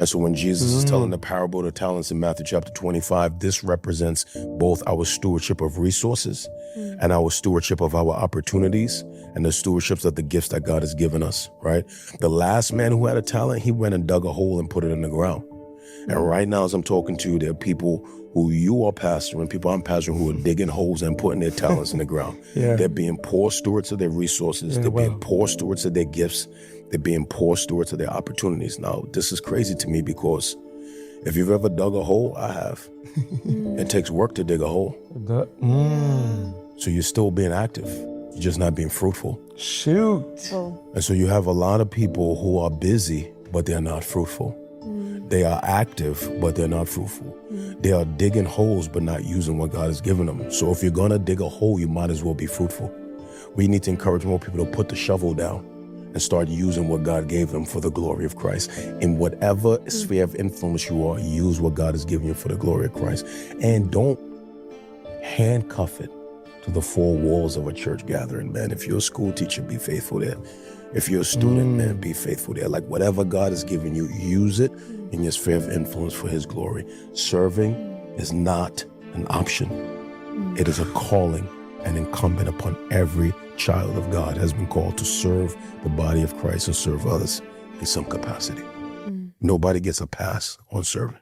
And so when Jesus is telling the parable of the talents in Matthew chapter 25, this represents both our stewardship of resources and our stewardship of our opportunities and the stewardships of the gifts that God has given us, right? The last man who had a talent, he went and dug a hole and put it in the ground. And right now, as I'm talking to you, there are people who you are pastoring, people I'm pastoring, who are digging holes and putting their talents in the ground. They're being poor stewards of their resources. They're being poor stewards of their gifts. They're being poor stewards of their opportunities. Now, this is crazy to me because if you've ever dug a hole, I have. It takes work to dig a hole. So you're still being active. You're just not being fruitful. Shoot. And so you have a lot of people who are busy, but they're not fruitful. They are active, but they're not fruitful. They are digging holes, but not using what God has given them. So if you're gonna dig a hole, you might as well be fruitful. We need to encourage more people to put the shovel down and start using what God gave them for the glory of Christ. In whatever sphere of influence you are, use what God has given you for the glory of Christ. And don't handcuff it to the four walls of a church gathering, man. If you're a school teacher, be faithful there. If you're a student, man, be faithful there. Like whatever God has given you, use it in your sphere of influence for his glory. Serving is not an option. It is a calling and incumbent upon every child of God has been called to serve the body of Christ and serve others in some capacity. Nobody gets a pass on serving.